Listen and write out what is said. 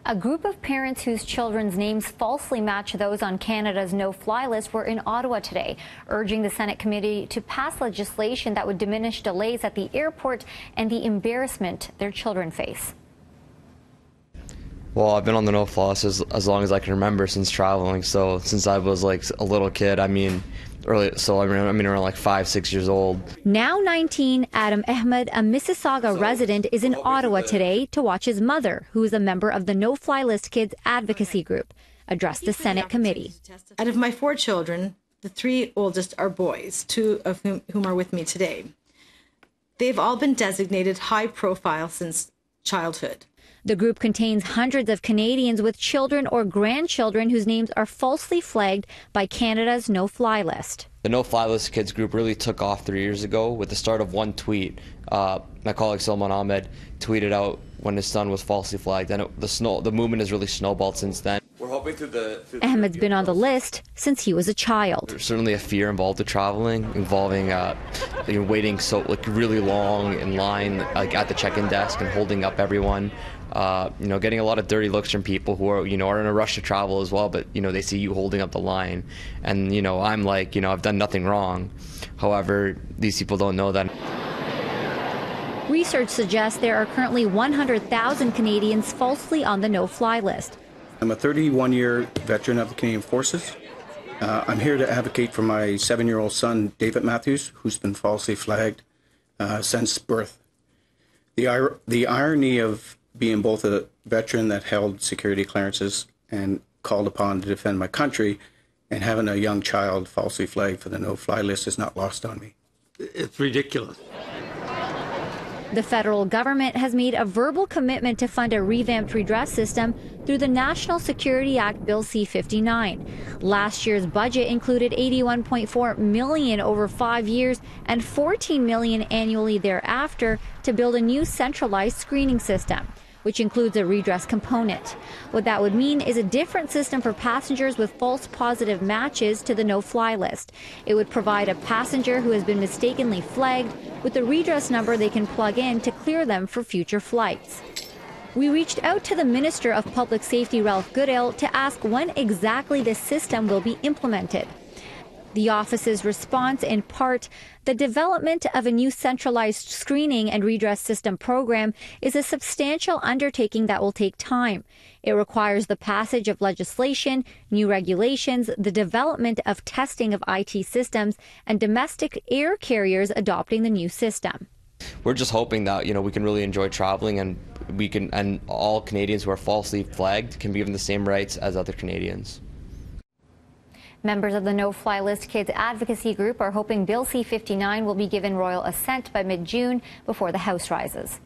A group of parents whose children's names falsely match those on Canada's no-fly list were in Ottawa today, urging the Senate committee to pass legislation that would diminish delays at the airport and the embarrassment their children face. Well, I've been on the no-fly list as long as I can remember since traveling. So since I was like a little kid, around like 5, 6 years old. Now 19, Adam Ahmed, a Mississauga resident, is in Ottawa today to watch his mother, who is a member of the No-Fly List Kids advocacy group, address the Senate committee. Out of my 4 children, the 3 oldest are boys, 2 of whom are with me today. They've all been designated high profile since childhood. The group contains hundreds of Canadians with children or grandchildren whose names are falsely flagged by Canada's no-fly list. The no-fly list kids group really took off 3 years ago with the start of one tweet. My colleague Salman Ahmed tweeted out when his son was falsely flagged, and the movement has really snowballed since then. We're hoping Ahmed's been on the list since he was a child. There's certainly a fear involved with traveling, involving waiting really long in line, at the check-in desk and holding up everyone. Getting a lot of dirty looks from people who are in a rush to travel as well, but they see you holding up the line, and I'm like, I've done nothing wrong. However, these people don't know that. Research suggests there are currently 100,000 Canadians falsely on the no-fly list. I'm a 31-year veteran of the Canadian Forces. I'm here to advocate for my 7-year-old son, David Matthews, who's been falsely flagged since birth. The irony of being both a veteran that held security clearances and called upon to defend my country and having a young child falsely flagged for the no-fly list is not lost on me. It's ridiculous. The federal government has made a verbal commitment to fund a revamped redress system through the National Security Act Bill C-59. Last year's budget included $81.4 million over 5 years and $14 million annually thereafter to build a new centralized screening system, which includes a redress component. What that would mean is a different system for passengers with false positive matches to the no-fly list. It would provide a passenger who has been mistakenly flagged with a redress number they can plug in to clear them for future flights. We reached out to the Minister of Public Safety, Ralph Goodale, to ask when exactly this system will be implemented. The office's response, in part, the development of a new centralized screening and redress system program is a substantial undertaking that will take time. It requires the passage of legislation, new regulations, the development of testing of IT systems, and domestic air carriers adopting the new system. We're just hoping that we can really enjoy traveling, and all Canadians who are falsely flagged can be given the same rights as other Canadians. Members of the No-Fly List Kids advocacy group are hoping Bill C-59 will be given royal assent by mid-June before the House rises.